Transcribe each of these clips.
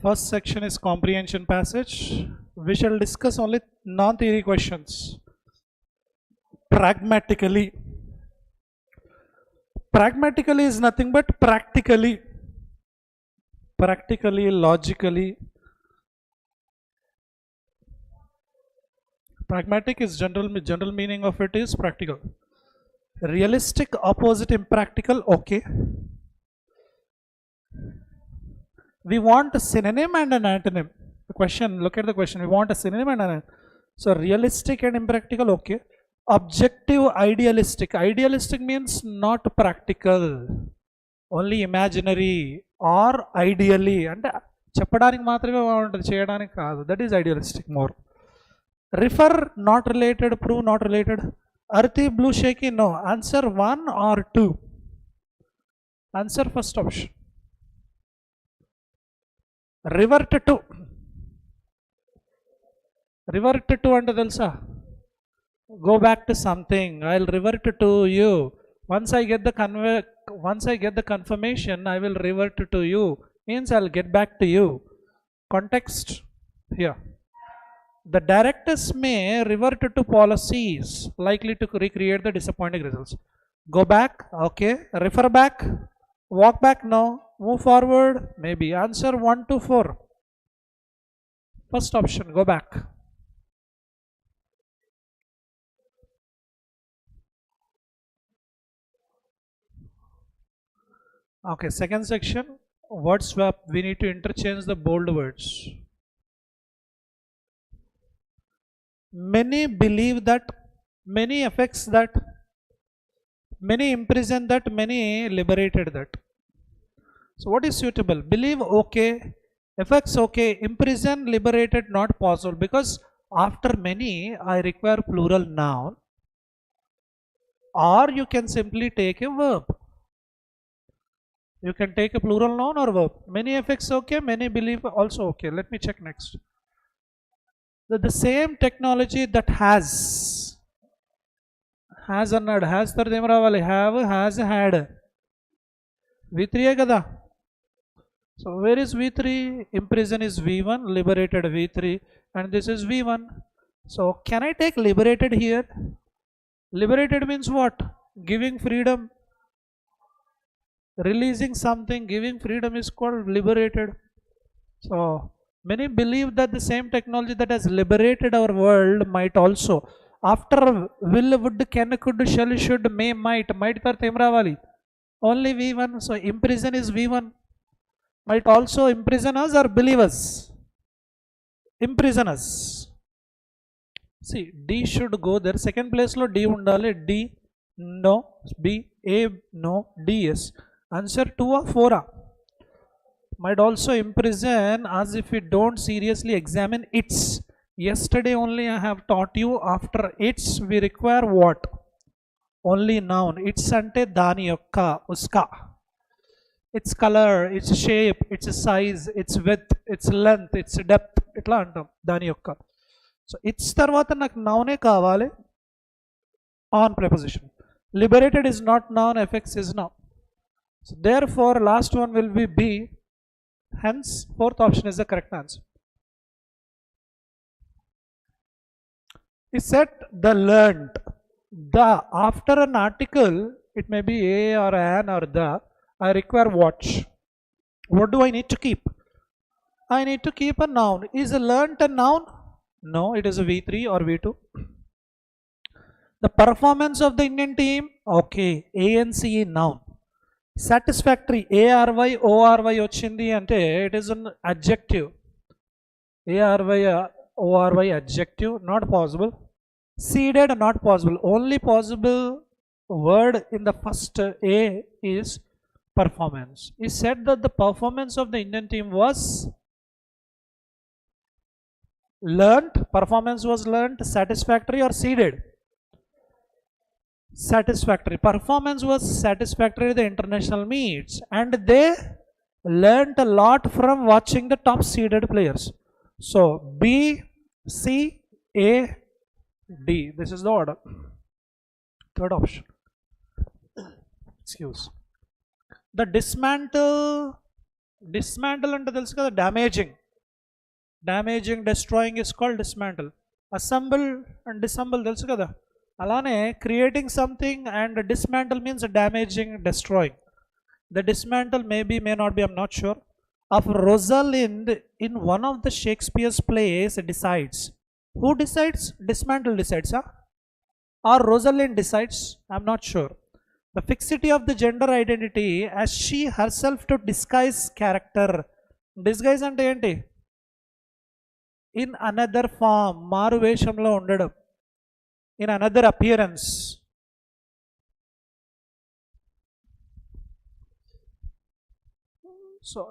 First section is comprehension passage. We shall discuss only non-theory questions. Pragmatically. Pragmatically is nothing but practically. Practically, logically. Pragmatic is general meaning of it is practical. Realistic, opposite, impractical, okay. We want a synonym and an antonym. The question, look at the question. We want a synonym and an antonym. So realistic and impractical, okay. Objective, idealistic. Idealistic means not practical, only imaginary or ideally. And చెప్పడానికి మాత్రమే బాగుంటుంది, చేయడానికి కాదు. That is idealistic more. Refer, not related. Prove, not related. Earthy, blue, shaky, no. Answer 1 or 2. Answer first option. Revert to. Revert to అంటే తెలుసా? Go back to something. I'll revert to you. Once I get the confirmation, I will revert to you. Means I'll get back to you. Context here. The directors may revert to policies likely to recreate the disappointing results. Go back, okay. Refer back. Walk back, no. Move forward, maybe. Answer 1 to 4. First option, go back. Okay, second section, word swap. We need to interchange the bold words. Many believe that, many affects that, many imprison that, many liberated that. So what is suitable? Believe, okay. Affects, okay. Imprison, liberated, not possible, because after many I require plural noun, or you can simply take a verb. You can take a plural noun or verb. Many affects, okay. Many believe, also okay. Let me check next. The same technology that has అన్నాడు. Has తర్వాత ఏం రావాలి? Have, has, had. V3 కదా. So where is V3? Imprison is V1, liberated V3, and this is V1. So can I take liberated here? Liberated means what? Giving freedom. Releasing something, giving freedom is called liberated. So many believe that the same technology that has liberated our world might also, after will, would, can, could, shall, should, may, might tarth em ravali? Only V1. So imprison is V1. Might also imprison us or believe us? Imprison us. See, D should go there. Second place lo D undali. D, no. B, A, no. D, yes. Answer 2 or 4. Might also imprison as if we don't seriously examine its. Yesterday only I have taught you, after its we require what? Only noun. Its ante dani yokka, uska. Its color, its shape, its size, its width, its length, its depth. Itla antam dani yokka. So its tarvata nak noun e kavale. On preposition. Liberated is not noun, affects is noun. So therefore last one will be B. Hence fourth option is the correct answer. He said the learnt. The, after an article, it may be a or an or the, I require watch. What do I need to keep? I need to keep a noun. Is a learnt a noun? No, it is a V3 or V2. The performance of the Indian team, okay. ANC noun. Satisfactory, ARY, ORY ochindi ante it is an adjective. ARY, ORY adjective, not possible. Seeded, not possible. Only possible word in the first A is performance. He said that the performance of the Indian team was learnt. Performance was learnt, satisfactory or seeded? Satisfactory. Performance was satisfactory at the international meets, and they learnt a lot from watching the top seeded players. So B, C, A, D. This is the order. Third option. Excuse. The dismantle Dismantle అంటే తెలుసు కదా, damaging destroying is called dismantle. Assemble and dissemble తెలుసు కదా. అలానే creating something and dismantle means damaging destroying. The dismantle may not be, I'm not sure. Of Rosalind in one of the Shakespeare's plays decides. Who decides? Dismantle decides, huh? Or Rosalind decides? I'm not sure. The fixity of the gender identity as she herself to disguise character. Disguise అంటే ఏంటి? In another form, మారు వేషంలో ఉండడం. In another appearance. So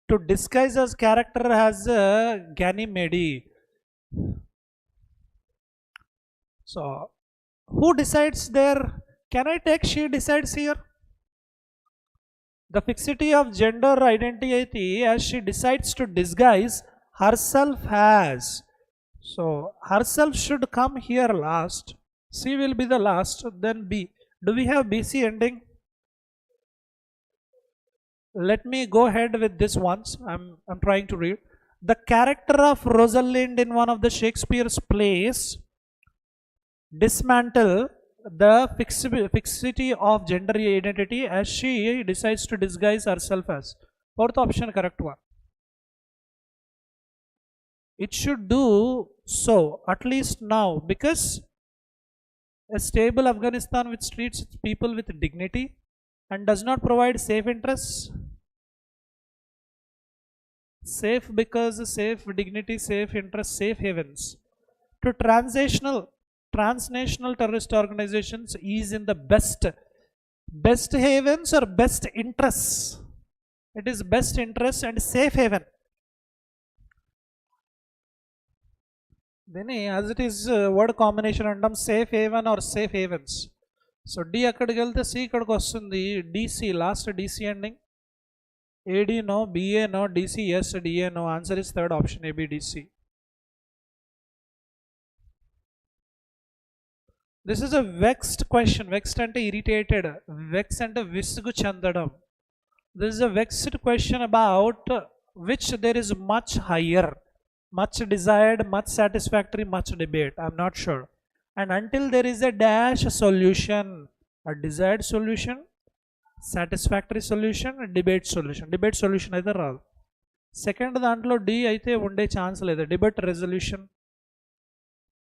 to disguise as character has Ganymede. So who decides there? Can I take she decides here? The fixity of gender identity as she decides to disguise herself as. So herself should come here last. C will be the last, then B. Do we have BC ending? Let me go ahead with this once. I'm trying to read. The character of Rosalind in one of the Shakespeare's plays dismantle the fixity of gender identity as she decides to disguise herself as. Fourth option correct one. It should do so at least now, because a stable Afghanistan which treats its people with dignity and does not provide safe interests. Safe because safe dignity, safe interest, safe havens. To transnational terrorist organizations is in the best havens or best interests. It is best interest and safe haven. Then as it is word combination అంటాం safe haven or safe havens. So D అక్కడికి వెళ్తే C ఇక్కడికి వస్తుంది. DC last DC ending. AD no, BA no, DC yes, DA no. Answer is third option, ABDC. This is a vexed question. Vexed ante irritated. Vexed ante visgu chandadam. This is a vexed question about which there is much higher, much desired, much satisfactory, much debate. I'm not sure. And until there is a dash solution, a desired solution, satisfactory solution, debate solution అయితే రాదు. Second దాంట్లో D అయితే ఉండే chance లేదు. Debate resolution.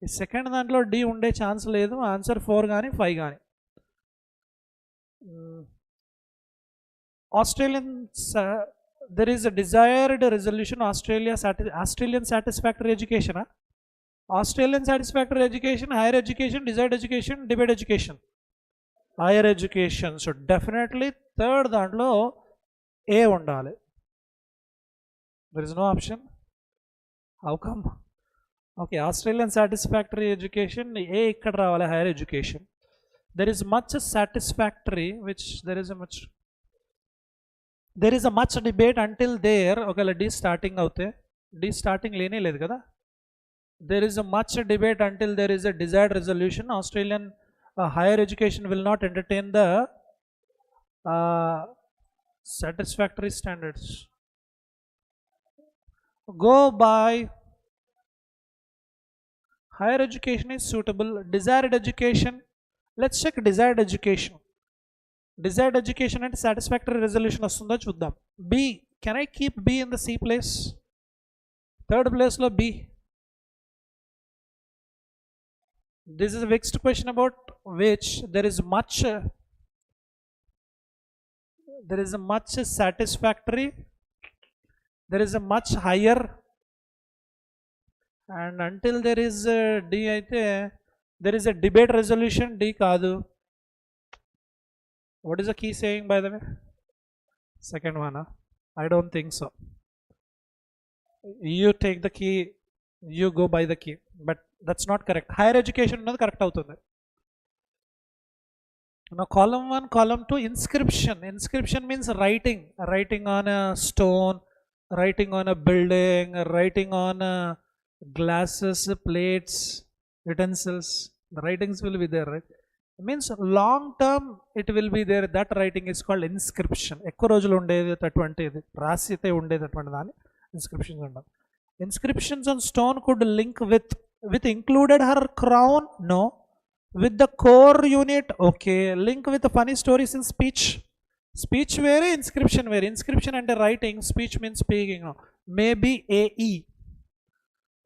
ఈ second దాంట్లో D ఉండే chance లేదు. ఆన్సర్ 4 కానీ 5 కానీ. Australian there is a desired resolution. Australian satisfactory education. Australian satisfactory education, higher education, desired education, debate education. Higher education. So definitely third దాంట్లో ఏ ఉండాలి. There is no option. How come? Okay, Australian satisfactory education A ఇక్కడ రావాలి. Higher education. There is much satisfactory which there is a much debate until there. ఒకవేళ D starting అవుతే, D starting లేనే లేదు కదా. There is a much debate until there is a desired resolution. Australian higher education will not entertain the satisfactory standards. Go by higher education is suitable. Desired education, let's check desired education. Desired education and satisfactory resolution వస్తుందో చూద్దాం. B, can I keep B in the C place? Third place లో B. This is a vexed question about which there is a much satisfactory, there is a much higher, and until there is a D అయితే there is a debate resolution. D కాదు. What is the key saying by the way? Second one, huh? I don't think so. You take the key, you go by the key, but that's not correct. Higher education ఉన్నది correct అవుతుంది. Now column 1, column 2, inscription. Inscription means writing on a stone, writing on a building, writing on glasses, plates, utensils. The writings will be there, right? Means long term it will be there. That writing is called inscription. ఎక్కువ రోజులు ఉండేటటువంటిది, రాసితే ఉండేటటువంటి దాన్ని inscriptions అంటాం. Inscriptions on stone could link with included her crown, no. With the core unit, okay. Link with funny stories in speech. Speech వేరే, inscription వేరే. Inscription అంటే writing, speech means speaking. Maybe A E.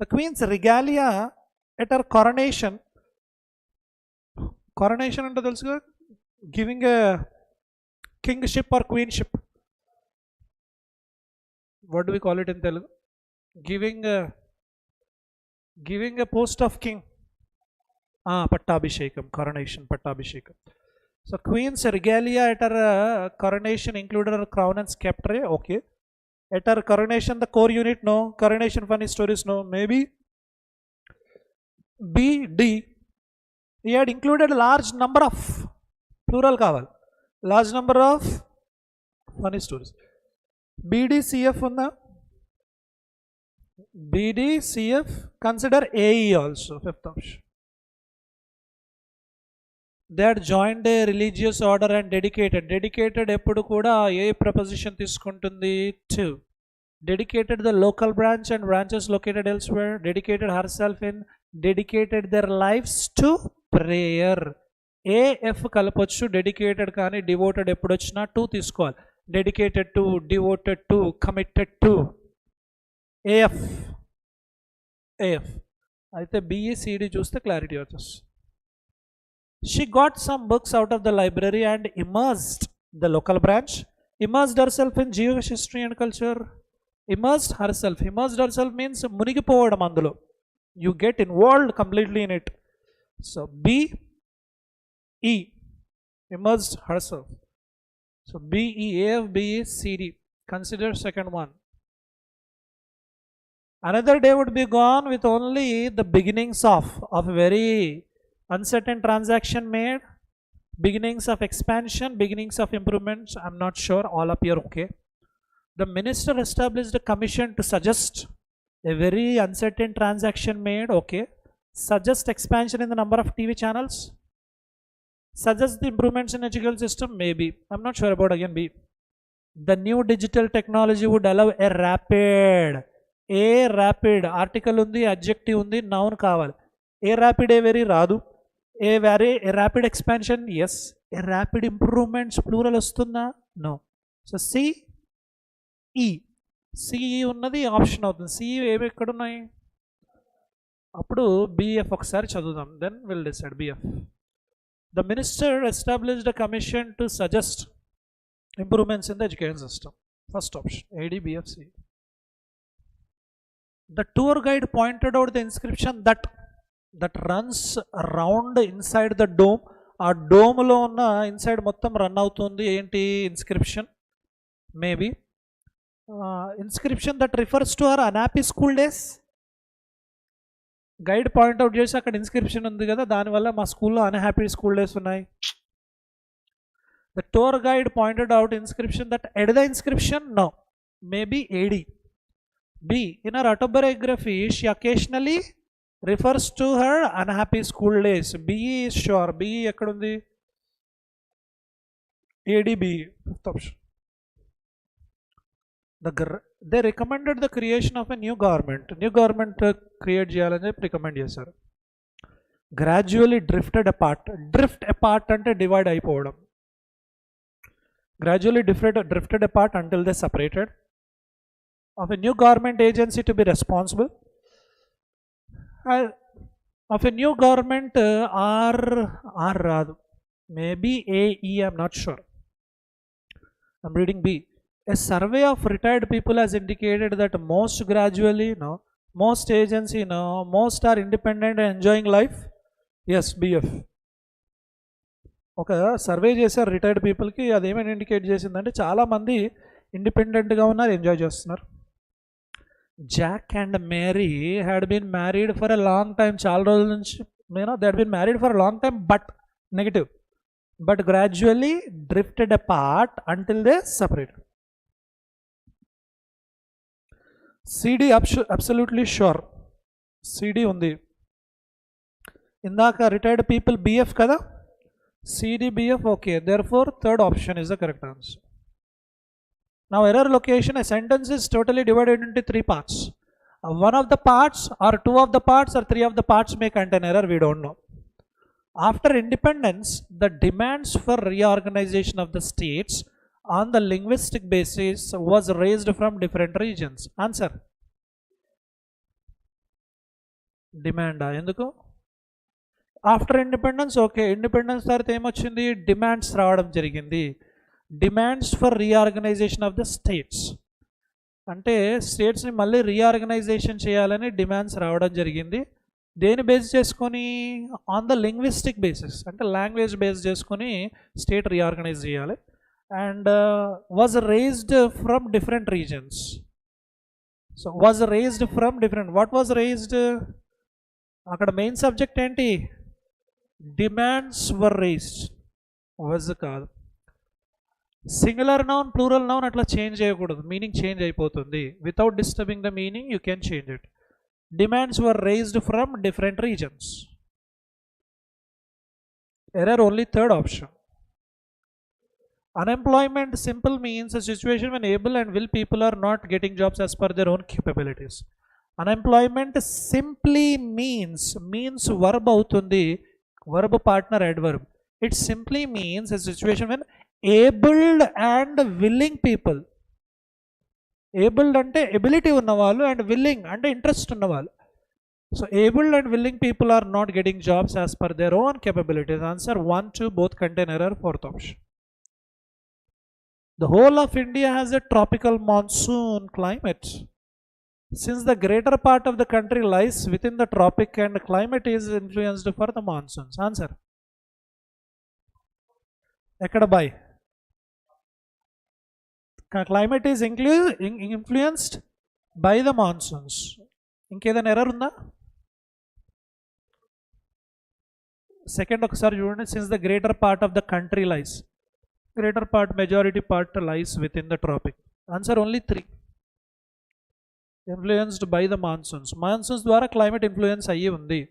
The queen's regalia at her coronation. Coronation అంటే తెలుసుగా, giving a kingship are క్వీన్షిప్. What do we call it in Telugu? Giving a post of king. పట్టాభిషేకం, coronation, పట్టాభిషేకం. So queen's regalia at her coronation included her crown and sceptre, okay. At her coronation the core unit, no. Coronation funny stories, no. Maybe B, D. He had included a large number of, plural kaval, large number of funny stories. BD, CF unna? BD, CF, consider AE also, fifth option. They had joined a religious order and dedicated ఎప్పుడు కూడా ఏ preposition తీసుకుంటుంది? to. Dedicated the local branch and branches located elsewhere. Dedicated herself in, dedicated their lives to prayer. AF కలపొచ్చు, dedicated కానీ devoted ఎప్పుడు వచ్చినా to తీసుకోవాలి. Dedicated to, devoted to, committed to. AF అయితే BE CD చూస్తే clarity వచ్చేస్తుంది. She got some books out of the library and immersed the local branch. Immersed herself in Jewish history and culture. Immersed herself means munigipovodam అందులో. You get involved completely in it. So BE, immersed herself. So BE, AF, BE, CD. Consider second one. Another day would be gone with only the beginnings of a very uncertain transaction made, beginnings of expansion, beginnings of improvements. I'm not sure, all up here, okay. The minister established a commission to suggest a very uncertain transaction made, okay. Suggest expansion in the number of TV channels, suggest the improvements in educational system, maybe. I'm not sure about, again, B. The new digital technology would allow a rapid article undi, adjective undi, noun kavali. A rapid, a very radu. A rapid expansion, yes. A rapid improvements, plural వస్తుందా? no. So CE ఉన్నది option అవుతుంది. CE ఏవి ఎక్కడ ఉన్నాయి? అప్పుడు BF ఒకసారి చదువుదాం, then we'll decide. BF. The minister established a commission to suggest improvements in the education system. First option, AD, BF, C. The tour guide pointed out the inscription that runs around inside the dome. ఆ డోమ్లో ఉన్న inside మొత్తం run అవుతుంది. ఏంటి? Inscription. Maybe inscription that refers to our unhappy school days. Guide point out చేసి అక్కడ inscription ఉంది కదా, దానివల్ల మా స్కూల్లో అన్హ్యాపీ స్కూల్ డేస్ ఉన్నాయి. The tour guide pointed out inscription that ఎడ్ the inscription, no. Maybe AD. B. In her autobiography, she occasionally refers to her unhappy school days. BE is sure. BE ekkadundi? AD, BE. Fifth option. They recommended the creation of a new government. New government create cheyalani recommend chesaru. Gradually drifted apart. Drift apart ante divide ayipovam. Gradually drifted apart until they separated. Of a new government agency to be responsible. Of a new government, R radu. Maybe AE, I'm not sure. I'm reading B. A survey of retired people has indicated that most gradually, no. Most agency, no. Most are independent and enjoying life. Yes, BF. ఒక survey చేశారు retired పీపుల్కి, అదేమని indicate చేసిందంటే చాలా మంది ఇండిపెండెంట్గా ఉన్నారు, enjoy చేస్తున్నారు. Jack and Mary had been married for a long time. చాలా రోజుల నుంచి, they had been married for a long time, but negative. But gradually drifted apart until they separated. CD absolutely sure. CD ఉంది. ఇందాక retired people BF కదా, CDBF, okay. Therefore, third option is the correct answer. Now, error location, a sentence is totally divided into three parts. One of the parts or two of the parts or three of the parts may contain error, we don't know. After independence, the demands for reorganization of the states on the linguistic basis was raised from different regions. Answer. Demand. Enduku? After independence, okay. Independence tarvata em ochindi? Demands raavadam jarigindi. Demands for reorganization of the states. అంటే స్టేట్స్ని మళ్ళీ reorganisation చేయాలని demands రావడం జరిగింది. దేని base చేసుకొని? On the linguistic basis, అంటే language base చేసుకొని state reorganise చేయాలి. And was raised from different reasons. So was raised from different, what was raised? అక్కడ మెయిన్ సబ్జెక్ట్ ఏంటి? Demands were raised. వాజ్ కాదు. సింగులర్ నౌన్, ప్లూరల్ నౌన్ అట్లా change చేయకూడదు, meaning change అయిపోతుంది. Without disturbing the meaning you can change it. Demands were raised from different regions. Error only third option. Unemployment simple means a situation when able and will people are not getting jobs as per their own capabilities. Unemployment simply means verb avutundi, verb partner adverb. It simply means a situation when abled and willing people. Abled అంటే ability ఉన్నవాళ్ళు, and willing అంటే interest ఉన్నవాళ్ళు. So abled and willing people are not getting jobs as per their own capabilities. Answer 1, 2 both contain error. Fourth option. The whole of India has a tropical monsoon climate. Since the greater part of the country lies within the tropic and climate is influenced for the monsoons. Answer. Ekkada by? Climate is influenced by the monsoons. ఇంకేదైనా error ఉందా? Second ఒకసారి చూడండి. Since the greater part of the country lies, greater part, majority part lies within the tropic. Answer only 3. Influenced by the monsoons, monsoons ద్వారా climate influence అయ్యి ఉంది.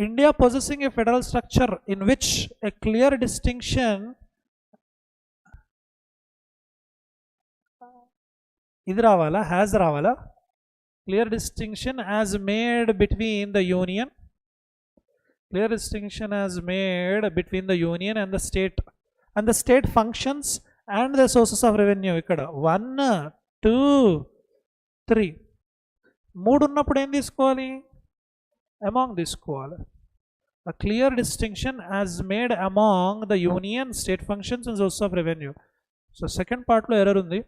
India possessing a federal structure in which a clear distinction, ఇది రావాలా? Has రావాలా? Clear distinction as made between the union, clear distinction as made between the union and the state, and the state functions and the sources of revenue. ఇక్కడ 1, 2, 3 ఉన్నప్పుడు ఏం తీసుకోవాలి? Among తీసుకోవాలి. A clear distinction as made among the union, state functions and sources of revenue. So second part lo error undi.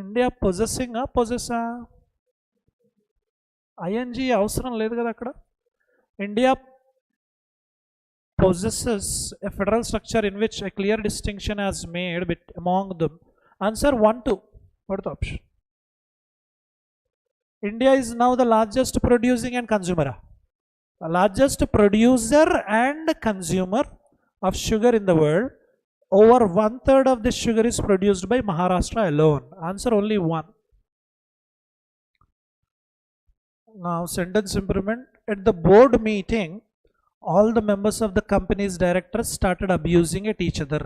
India possessing పొజెసా? I N G అవసరం లేదు కదా అక్కడ. India possesses a federal structure in which a clear distinction has made bit among them. Answer 1, 2 fourth option. India is now the largest producing and consumer, largest producer and consumer of sugar in the world. Over 1/3 of this sugar is produced by Maharashtra alone. Answer only 1. Now sentence improvement. At the board meeting, all the members of the company's directors started abusing at each other.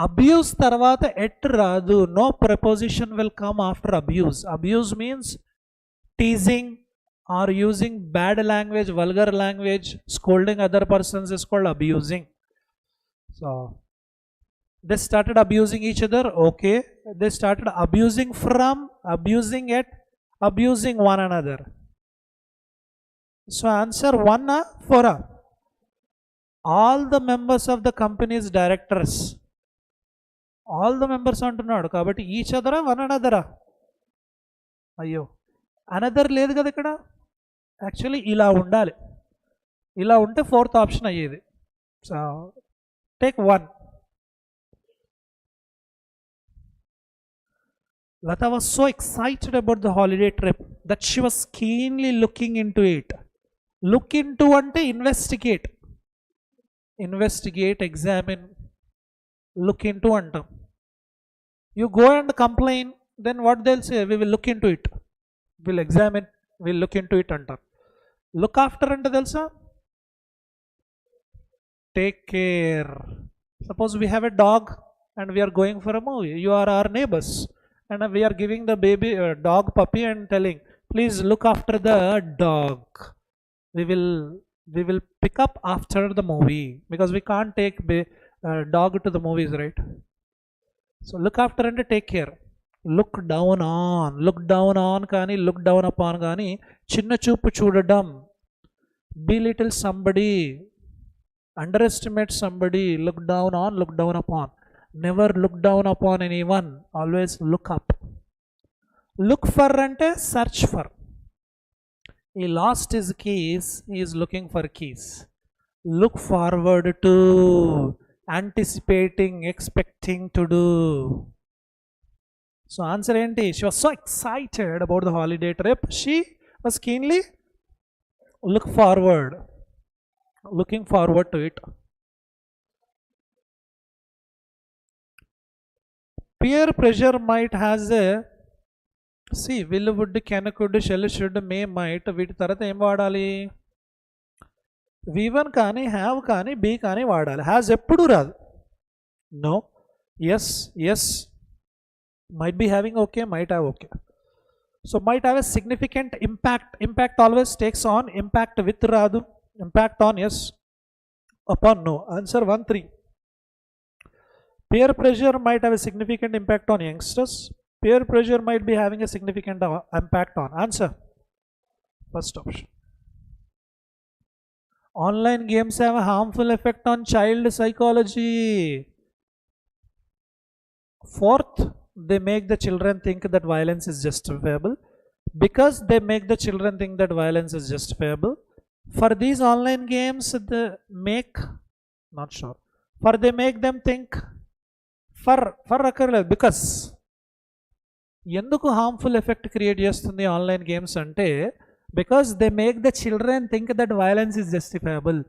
Abuse tarvata et radu. No preposition will come after abuse. Abuse means teasing or using bad language, vulgar language. Scolding other persons is called abusing. So they started abusing each other. Okay. They started abusing from, abusing at, abusing one another. So answer 1, 4. All the members of the company's directors, all the members అంటున్నాడు కాబట్టి each అదరా, one అనదరా? అయ్యో, another లేదు కదా ఇక్కడ. Actually ఇలా ఉండాలి, ఇలా ఉంటే ఫోర్త్ ఆప్షన్ అయ్యేది. So take 1. Lata was so excited about the holiday trip that she was keenly looking into it. Look into ante investigate, investigate, examine. Look into antam. You go and complain, then what they'll say? We will look into it, we'll examine, we'll look into it antam. Look after అంటే తెలుసా? Take care. Suppose we have a dog and we are going for a movie. You are our neighbors and we are giving the baby dog puppy and telling, please look after the dog. We will pick up after the movie because we can't take dog to the movies, right? So look after and take care. Look down on కానీ look down upon కానీ చిన్న చూపు చూడడం, belittle somebody, underestimate somebody, look down on, look down upon. Never look down upon anyone, always look up. Look for అంటే search for. He lost his keys, he is looking for keys. Look forward to, anticipating, expecting to do. So answer enti? She was so excited about the holiday trip, she was keenly looking forward to it. Peer pressure might has a, see, will, would, can, could, shall, should, may, might, వీటి తర్వాత ఏం వాడాలి? V1 కానీ have కానీ be కానీ వాడాలి. Has ఎప్పుడు రాదు. No, yes, might be having okay, might have okay. So might have a significant impact always takes on, impact with radu, impact on yes, upon no. Answer 1 3. Peer pressure might have a significant impact on youngsters. Peer pressure might be having a significant impact on. Answer first option. Online games have a harmful effect on child psychology. Fourth, they make the children think that violence is justifiable. Because they make the children think that violence is justifiable, for these online games they make, not sure, for they make them think, for akarలేదు, because ఎందుకు harmful effect create చేస్తుంది online games అంటే, because they make the children think that violence is justifiable.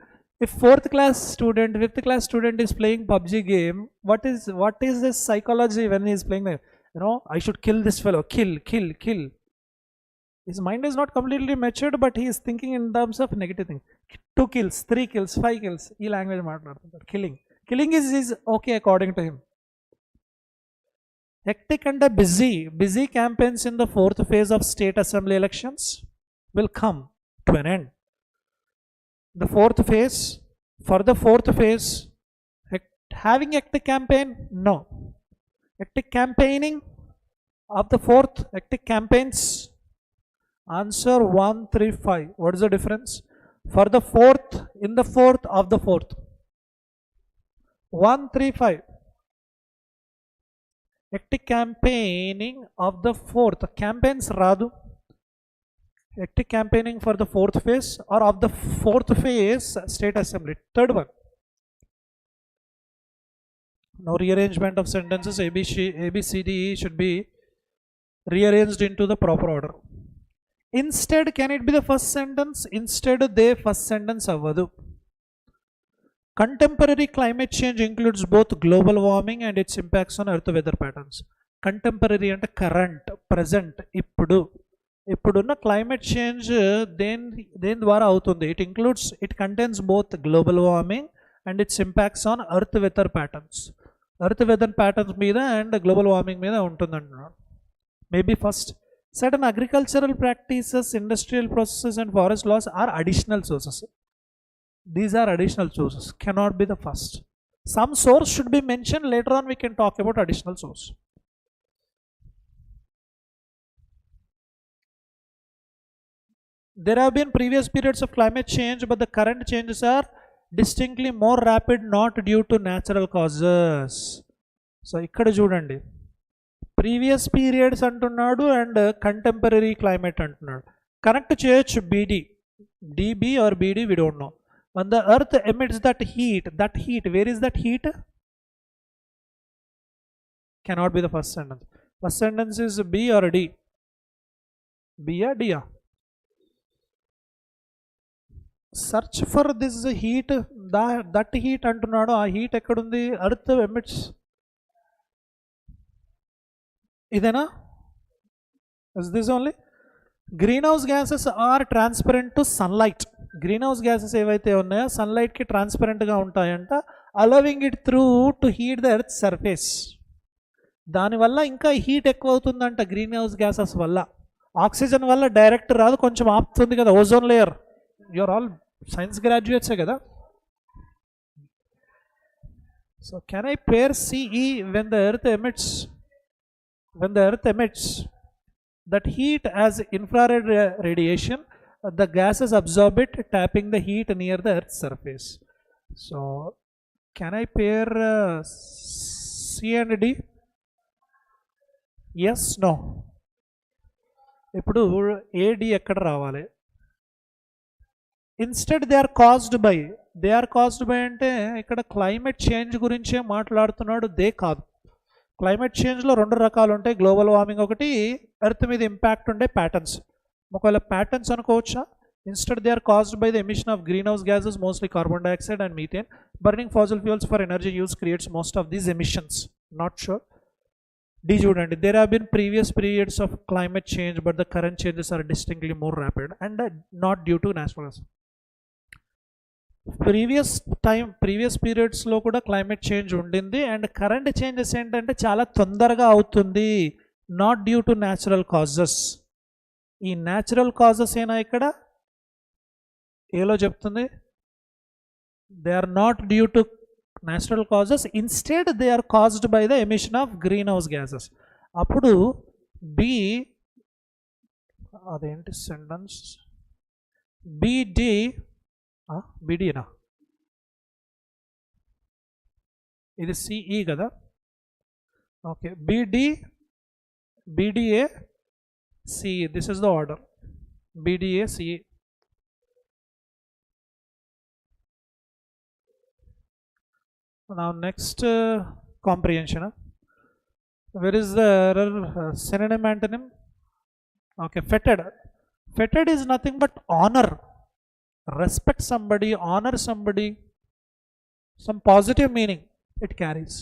If 4th class student, 5th class student is playing PUBG game, what is this psychology when he is playing? You know, I should kill this fellow, kill. His mind is not completely matured, but he is thinking in terms of negative things. 2 kills, 3 kills, 5 kills. Ee language maatladutunnaru. Killing is okay according to him. Hectic and busy campaigns in the 4th phase of state assembly elections will come to an end. The 4th phase, for the 4th phase, having hectic campaign, no. Hectic campaigning of the 4th, hectic campaigns. Answer 1 3 5. What is the difference? For the 4th, in the 4th of the 4th, 1 3 5. Hectic campaigning of the 4th, campaigns radu. Hectic campaigning for the 4th phase or of the 4th phase state assembly. Third one. Now rearrangement of sentences A, B, C, D, E should be rearranged into the proper order. Instead, can it be the first sentence? Instead, they first sentence avadu. Contemporary climate change includes both global warming and its impacts on earth weather patterns. Contemporary and current, present, ఇప్పుడున్న climate change దేని ద్వారా అవుతుంది? It contains both global warming and its impacts on earth weather patterns. Earth weather patterns మీద and global warming మీద ఉంటుంది అంటున్నాడు. Maybe first. Certain agricultural practices, industrial processes and forest laws are additional sources. These are additional sources, cannot be the first. Some source should be mentioned, later on we can talk about additional source. There have been previous periods of climate change, but the current changes are distinctly more rapid, not due to natural causes. So ikkada chudandi, previous periods అంటున్నాడు and contemporary climate అంటున్నాడు. Connect చేయొచ్చు BD, DB or BD, we don't know. When the earth emits that heat, where is that heat? Cannot be the first sentence. First sentence is B or D? B or D? Search for this heat, that heat అంటున్నాడు. ఆ heat ఎక్కడుంది? Earth emits, ఇదేనా? Is this only? Green house gases are transparent to sunlight. Green house gases ఏవైతే ఉన్నాయో సన్లైట్కి ట్రాన్స్పరెంట్గా ఉంటాయంట, allowing it through to heat the earth surface. దానివల్ల ఇంకా హీట్ ఎక్కువ అవుతుందంట గ్రీన్ హౌస్ గ్యాసెస్ వల్ల. ఆక్సిజన్ వల్ల డైరెక్ట్ రాదు, కొంచెం ఆపుతుంది కదా ozone layer. You are all science గ్రాడ్యుయేట్సే కదా. So can I pair C E when the earth emits that heat as infrared radiation, the gases absorb it, tapping the heat near the earth's surface. So can I pair C and D? Yes, no. ఇప్పుడు AD ఎక్కడ రావాలి? Instead they are caused by అంటే ఇక్కడ climate change గురించే మాట్లాడుతున్నాడు, they కాదు. Climate చేంజ్లో రెండు రకాలు ఉంటాయి, గ్లోబల్ వార్మింగ్ ఒకటి, ఎర్త్ మీద ఇంపాక్ట్ ఉండే ప్యాటర్న్స్. ఒకవేళ ప్యాటర్న్స్ అనుకోవచ్చా? Instead they are caused by the emission of green house gases, mostly carbon dioxide and methane. Burning fossil fuels for energy use creates most of these emissions. Not sure. D చూడండి, there have been previous periods of climate change but the current changes are distinctly more rapid and not due to natural. Previous పీరియడ్స్లో కూడా climate change ఉండింది and current changes ఏంటంటే చాలా తొందరగా అవుతుంది, not due to natural causes. ఈ natural causes ఏనా ఇక్కడ ఏలో చెప్తుంది? They are not due to natural causes, instead they are caused by the emission of greenhouse gases. అప్పుడు B అదేంటి సెంటెన్స్, BDనా, ఇది CE కదా. Okay, BDA CE, this is the order, BDA CE. Now next comprehension. Where is the error? Synonym antonym? Okay, feted. Feted is nothing but honor, respect somebody, honor somebody, some positive meaning it carries.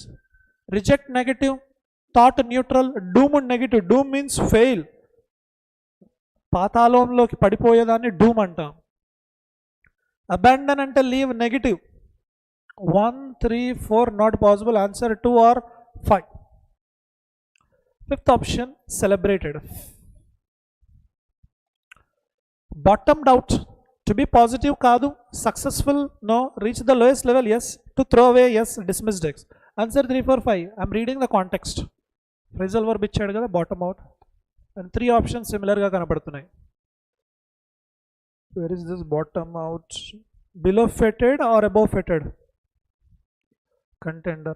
Reject negative, thought neutral, doom negative. Doom means fail. పాతాళంలోకి పడిపోయేదాన్ని డూమ్ అంటాం. Abandon అంటే leave negative. 1, 3, 4 not possible. Answer 2 or 5. Fifth option, celebrated. Bottomed out, to be positive కాదు, successful no, reach the lowest level yes, to throw away yes, dismissed x. Answer 3, 4, 5. I'm reading the context. Phrasal verb ఇచ్చాడు కదా, bottom out, and 3 options similar గా కనపడుతున్నాయి. Where is this bottom out? Below feted or above feted? Contender,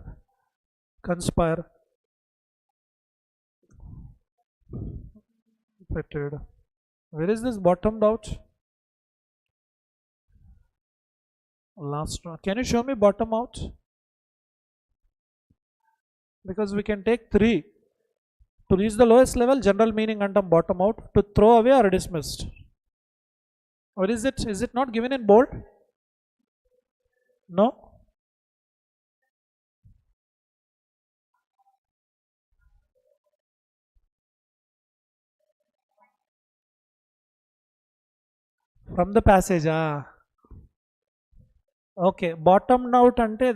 conspire, feted. Where is this bottomed out? Last one. Can you show me bottom out? Because we can take 3. To reach the lowest level, general meaning antam bottom out, to throw away or dismissed. Or is it not given in bold? No. From the passage, okay, bottomed out ante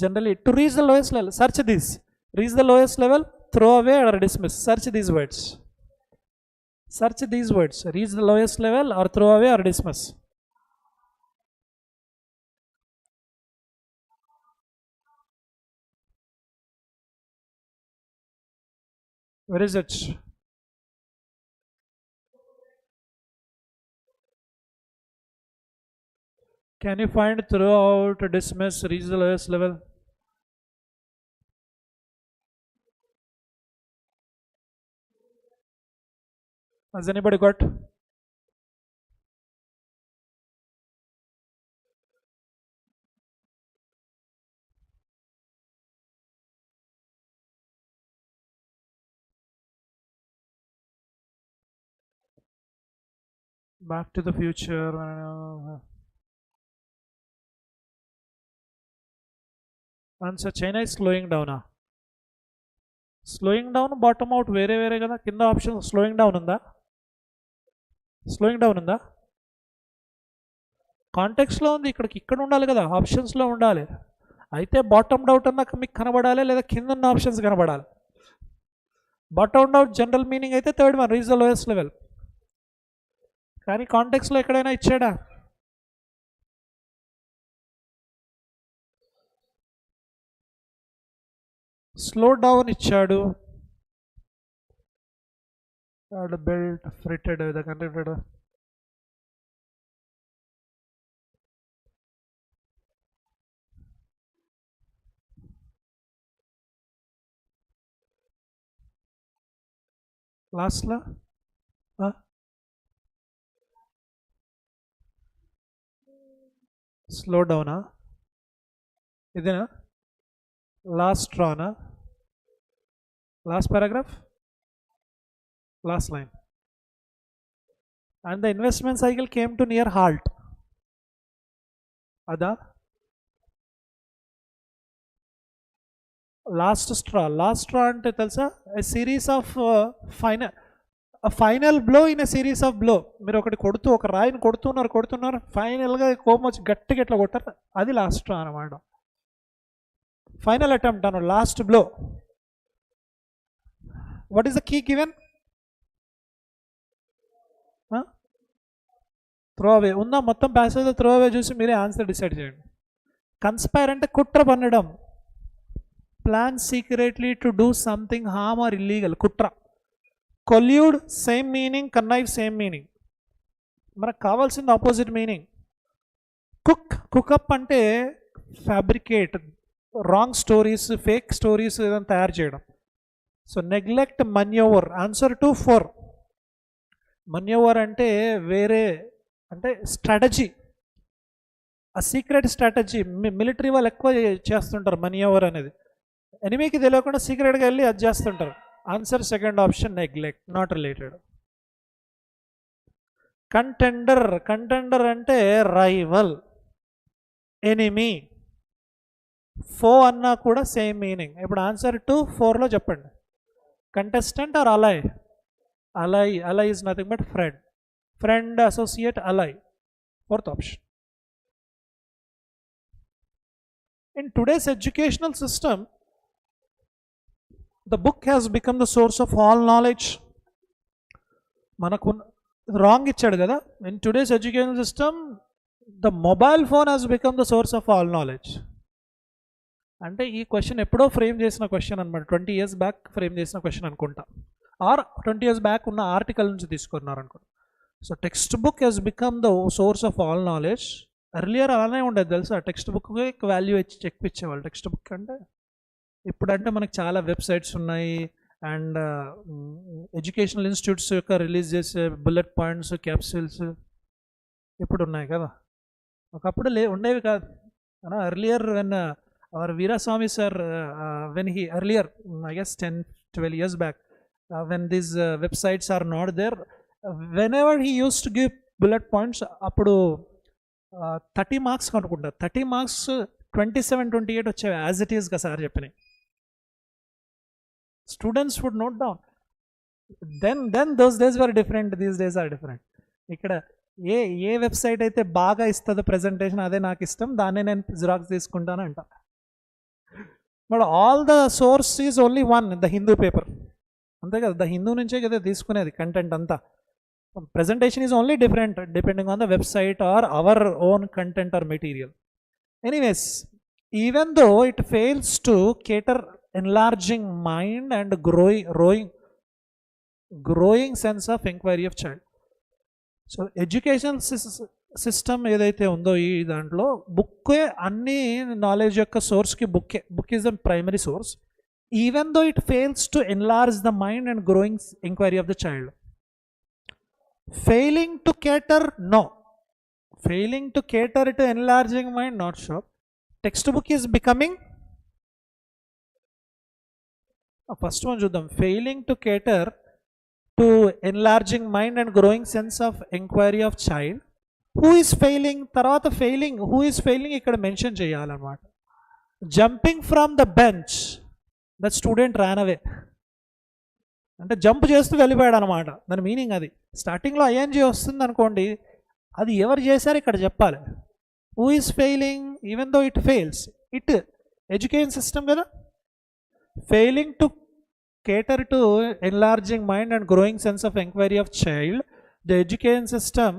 generally to reach the lowest level. Search this, reach the lowest level, throw away or dismiss. Search these words, reach the lowest level or throw away or dismiss. Where is it? Can you find throw out, dismiss, reach the lowest level? Has anybody got? Back to the Future. Answer, China is slowing down. Slowing down, bottom out, వేరే కదా. కింద option slowing down ఉందా? Slowing down ఉందా? కాంటెక్స్లో ఉంది, ఇక్కడ ఉండాలి కదా, ఆప్షన్స్లో ఉండాలి. అయితే బాటమ్ అవుట్ అన్నాక మీకు కనబడాలి, లేదా కింద ఉన్న ఆప్షన్స్ కనబడాలి. బాటమ్ అవుట్ జనరల్ మీనింగ్ అయితే third one reach the lowest level. కానీ కాంటెక్స్లో ఎక్కడైనా ఇచ్చాడా? స్లో డౌన్ ఇచ్చాడు, బెల్ట్ ఫ్రిటెడ్ కనెక్టెడ్. లాస్ట్లో స్లో డౌనా? ఇదేనా లాస్ట్ స్ట్రానా? Last paragraph, last line. And the investment cycle came to near halt. అదా? లాస్ట్ స్ట్రా అంటే తెలుసా? A series of final blow in a series of blow. మీరు ఒక రాయిని కొడుతున్నారు, ఫైనల్గా కోపం వచ్చి గట్టిగా ఎట్లా కొట్టారు, అది లాస్ట్ స్ట్రా అనమాట. ఫైనల్ అటెంప్ట్ అను, last blow. What is the key given? Throw away ఉందా? మొత్తం ప్యాసేజ్ త్రో అవే చూసి మీరే ఆన్సర్ డిసైడ్ చేయండి. కన్స్పైర్ అంటే కుట్ర పన్నడం, plan secretly to do something harm or illegal, కుట్ర. Collude same meaning, connive same meaning, మనకు కావాల్సింది ఆపోజిట్ మీనింగ్. కుకప్ అంటే fabricate, wrong stories, fake stories ఏదైనా తయారు చేయడం. So neglect, manoeuvre. Answer 2, 4. Manoeuvre అంటే వేరే, అంటే స్ట్రాటజీ, ఆ సీక్రెట్ స్ట్రాటజీ. మిలిటరీ వాళ్ళు ఎక్కువ చేస్తుంటారు మన్యూవర్ అనేది. ఎనిమీకి తెలియకుండా సీక్రెట్గా వెళ్ళి అది చేస్తుంటారు. Answer second option, neglect, not related. Contender అంటే రైవల్, ఎనిమీ. ఫో అన్నా కూడా సేమ్ మీనింగ్. ఇప్పుడు ఆన్సర్ 2, 4లో చెప్పండి. Contestant or ally? Ally is nothing but friend, associate, ally. Fourth option. In today's educational system, the book has become the source of all knowledge. మనకు wrong ఇచ్చాడు కదా. In today's educational system, the mobile phone has become the source of all knowledge. అంటే ఈ question ఎప్పుడో frame చేసిన question అనమాట, 20 years back frame చేసిన question అనుకుంటా, ఆర్ 20 years బ్యాక్ ఉన్న ఆర్టికల్ నుంచి తీసుకున్నారు అనుకుంటా. So text book has become the source of all knowledge. Earlier అలానే ఉండేది తెలుసా, టెక్స్ట్ బుక్కి వాల్యూ ఇచ్చి చెక్కిచ్చేవాళ్ళు. టెక్స్ట్ బుక్ అంటే ఇప్పుడంటే మనకు చాలా వెబ్సైట్స్ ఉన్నాయి, అండ్ ఎడ్యుకేషనల్ ఇన్స్టిట్యూట్స్ యొక్క రిలీజ్ చేసే బుల్లెట్ పాయింట్స్, క్యాప్సూల్స్ ఇప్పుడు ఉన్నాయి కదా, ఒకప్పుడు ఉండేవి కాదు. Earlier when our Veeraswamy sir, when he earlier, I guess 10-12 years back, when these websites are not there, whenever he used to give bullet points, అప్పుడు 30 marks అనుకుంటా, 30 marks 27-28 వచ్చేవి యాజ్ ఇట్ ఈస్గా సార్ చెప్పినాయి. Students would note down. Then those days were different, these days are different. ఇక్కడ ఏ website అయితే బాగా ఇస్తుందో ప్రజెంటేషన్, అదే నాకు ఇష్టం, దాన్నే నేను జిరాక్స్ తీసుకుంటాను అంట. But all the source is only one, the Hindu paper. అంతే కదా, ద హిందూ నుంచే కదా తీసుకునేది కంటెంట్ అంతా. Presentation is only different depending on the website or our own content or material. Anyways, even though it fails to cater enlarging mind and growing sense of inquiry of child. So education system ఏదైతే ఉందో ఈ దాంట్లో బుక్కే అన్ని knowledge యొక్క సోర్స్కి book is the primary source. Even though it fails to enlarge the mind and growing enquiry of the child. Failing to cater, no. Failing to cater to enlarging mind, not sure. Textbook is becoming, first one చూద్దాం. Failing to cater to enlarging mind and growing sense of inquiry of child. Who is failing? తర్వాత failing, who is failing ఇక్కడ mention చేయాలన్నమాట. Jumping from the bench, that student ran away. అంటే jump చేస్తూ వెళ్ళిపోయాడు అనమాట, దాని meaning అది. స్టార్టింగ్లో ఐఎన్జీ వస్తుంది అనుకోండి, అది ఎవరు చేశారు ఇక్కడ చెప్పాలి. Who is failing even though it fails, it education system కదా, failing to cater to enlarging mind and growing sense of inquiry of child, the education system,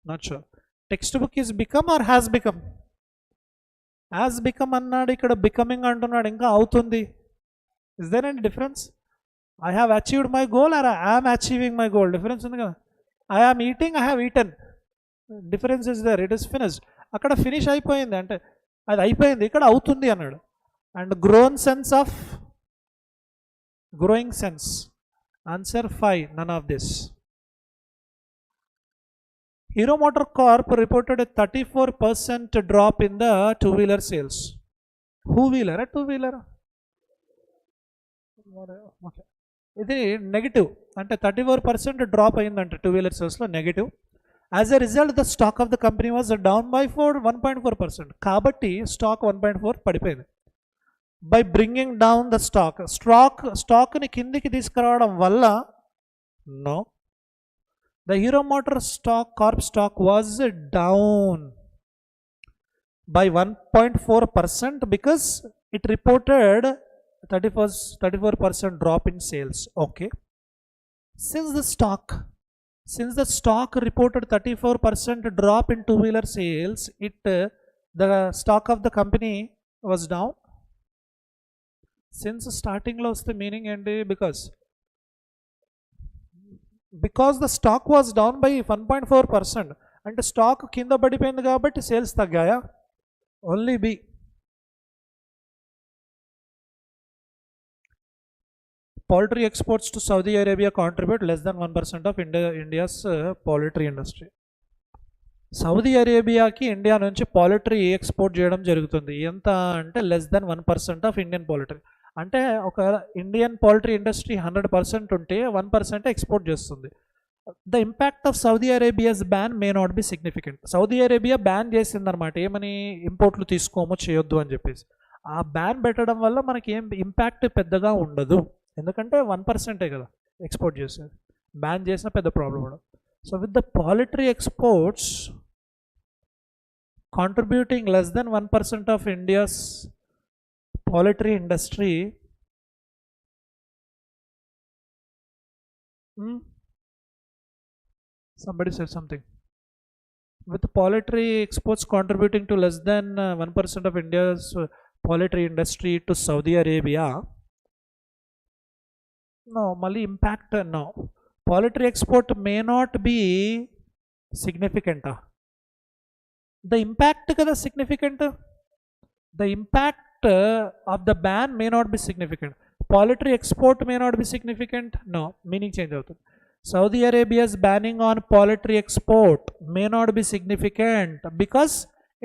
not sure, textbook is become or has become, has become అన్నాడు, ఇక్కడ becoming అంటున్నాడు, ఇంకా అవుతుంది. Is there any difference? I have achieved my goal or I am achieving my goal, difference ఉంది కదా. I am eating, I have eaten, difference is there, it is finished. అక్కడ finish అయిపోయింది అంటే అది అయిపోయింది, ఇక్కడ అవుతుంది అన్నాడు. And grown sense of, growing sense, answer 5, none of this. Hero Motor Corp reported a 34% drop in the two-wheeler sales. Two-wheeler or two-wheeler? Okay. ఇది negative అంటే 34% డ్రాప్ అయిందంటే two-wheeler సేల్స్లో negative. As a result the stock of the company was down by 1.4%. కాబట్టి stock 1.4 పడిపోయింది. By bringing down the స్టాక్ని కిందికి తీసుకురావడం వల్ల no, the Hero MotoCorp stock was down by 1.4% because it reported 34% drop in sales. Okay, since the stock reported 34% drop in two-wheeler sales, the stock of the company was down. Since స్టార్టింగ్లో వస్తే meaning ఏంటి, because the stock was down by 1.4%, అంటే stock కింద పడిపోయింది కాబట్టి sales తగ్గాయా? Only B. Poultry exports to Saudi Arabia contribute less than 1% of India's poultry industry. Saudi అరేబియాకి India నుంచి పౌల్ట్రీ ఎక్స్పోర్ట్ చేయడం జరుగుతుంది. ఎంత అంటే less than 1% of Indian poultry. అంటే ఒక ఇండియన్ పౌల్ట్రీ ఇండస్ట్రీ 100% ఉంటే 1% ఎక్స్పోర్ట్ చేస్తుంది. The impact of Saudi Arabia's ban may not be significant. Saudi Arabia ban చేసిందనమాట, ఏమని, ఇంపోర్ట్లు తీసుకోమో చేయొద్దు అని చెప్పేసి. ఆ బ్యాన్ పెట్టడం వల్ల మనకి ఏం ఇంపాక్ట్ పెద్దగా ఉండదు, ఎందుకంటే 1% కదా ఎక్స్పోర్ట్ చేసేది. బ్యాన్ చేసిన పెద్ద ప్రాబ్లం ఉండదు. So with the poultry exports contributing less than 1% of India's poultry industry, somebody said something. With poultry exports contributing to less than 1% of India's poultry industry to Saudi Arabia, no, mali impact, no. Poultry export may not be significant. The impact kada significant, the impact of the ban may not be significant. Poultry export may not be significant, no, meaning change avutundi. Saudi Arabia's banning on poultry export may not be significant because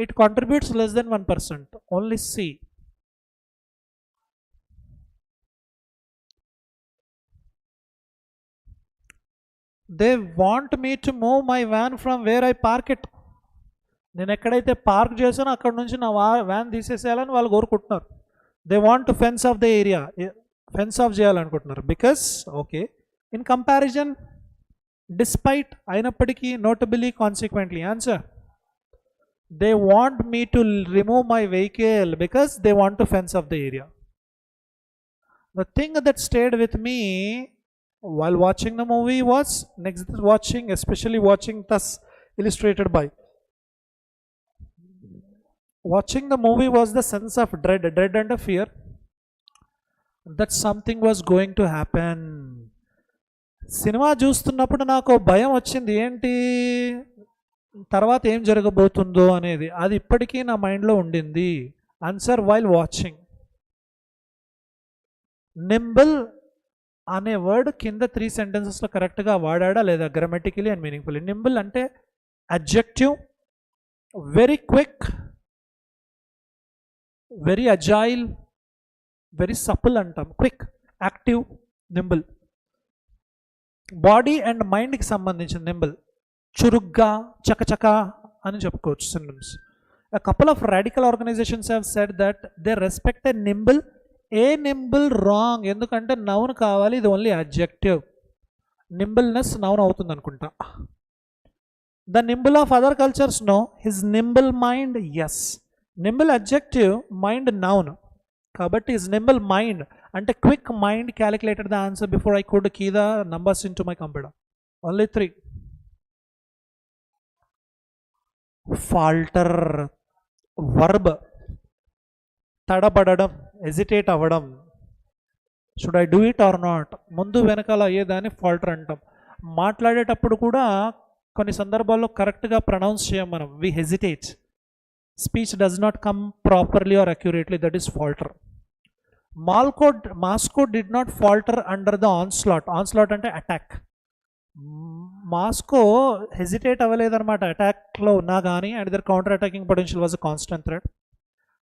it contributes less than 1%, only C. They want me to move my van from where I park it. నేను ఎక్కడైతే park చేశానో అక్కడ నుంచి నా van తీసేసేయాలని వాళ్ళు కోరుకుంటున్నారు. They want to fence off the area, fence off చేయాలనుకుంటున్నారు. Because okay, in comparison, despite అయినప్పటికీ, notably, consequently. Answer, they want me to remove my vehicle because they want to fence off the area. The thing that stayed with me while watching the movie was, next watching, especially watching thus illustrated by, watching the movie was the sense of dread and a fear that something was going to happen. Cinema చూస్తున్నప్పుడు నాకు భయం వచ్చింది, ఏంటి తర్వాత ఏం జరగబోతుందో అనేది, అది ఇప్పటికీ నా మైండ్లో ఉండింది. Answer, while watching. నింబుల్ అనే వర్డ్ కింద 3 సెంటెన్సెస్లో కరెక్ట్గా వాడా లేదా, గ్రామటికలీ అండ్ మీనింగ్ఫుల్లీ. నింబుల్ అంటే adjective, very quick, very agile, very supple అంటాం. Quick, active, nimble. Body and మైండ్కి సంబంధించిన నింబుల్. చురుగ్గా, చకచక అని చెప్పుకోవచ్చు synonyms. A couple of radical organizations have said that they respect a nimble, a nimble wrong, ఎందుకంటే noun కావాలి, ఇది ఓన్లీ అడ్జెక్టివ్. నింబుల్నెస్ నౌన్ అవుతుంది అనుకుంటా. The nimble of other cultures no, his nimble mind yes. Nimble adjective, mind noun, కాబట్టి his nimble mind అంటే quick mind calculated the answer before I could key the numbers in to my computer. Only 3. Falter, verb, తడబడడం, agitate అవ్వడం. Should I do it or not, ముందు వెనకాల అయ్యేదాన్ని falter అంటాం. మాట్లాడేటప్పుడు కూడా కొన్ని సందర్భాల్లో కరెక్ట్గా ప్రొనౌన్స్ చేయం మనం, we hesitate, speech does not come properly or accurately, that is falter. Moscow did not falter under the onslaught. Onslaught అంటే అటాక్. మాస్కో హెజిటేట్ అవ్వలేదన్నమాట అటాక్లో ఉన్నా కానీ, and their counter attacking potential was a constant threat.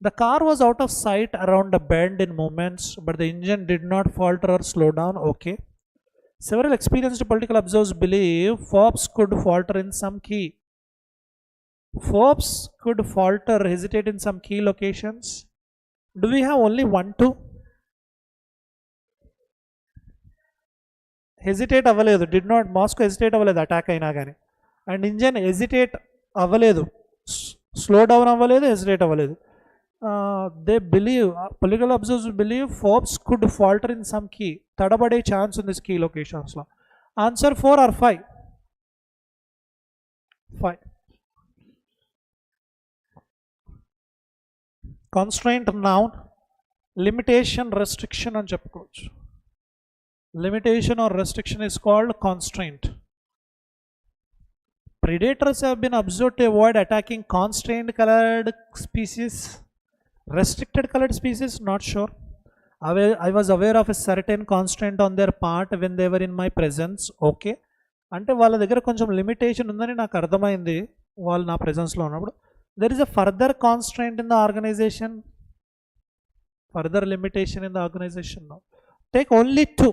The car was out of sight around a bend in moments, but the engine did not falter or slow down. Okay. Several experienced political observers believe Forbes could falter in some key. Forbes could falter, hesitate in some key locations. Do we have only 1, 2? Hesitate అవ్వలేదు, did not, Moscow hesitate అవ్వలేదు attack అయినా కానీ, and engine hesitate అవ్వలేదు, slow down అవ్వలేదు, hesitate అవ్వలేదు. They believe, political observers believe Forbes could falter in some key. తడబడే chance ఉంది key locations లో. Answer 4 or 5? 5. Constraint noun, limitation, restriction అని చెప్పుకోవచ్చు. Limitation or restriction is called constraint. Predators have been observed to avoid attacking constrained colored species. Restricted colored species, not sure. I was aware of a certain constraint on their part when they were in my presence. Okay, అంటే వాళ్ళ దగ్గర కొంచెం limitation ఉందని నాకు అర్థమైంది వాళ్ళు నా ప్రెజెన్స్లో ఉన్నప్పుడు. There is a further constraint in the organisation, further limitation in the organisation. Take only 2.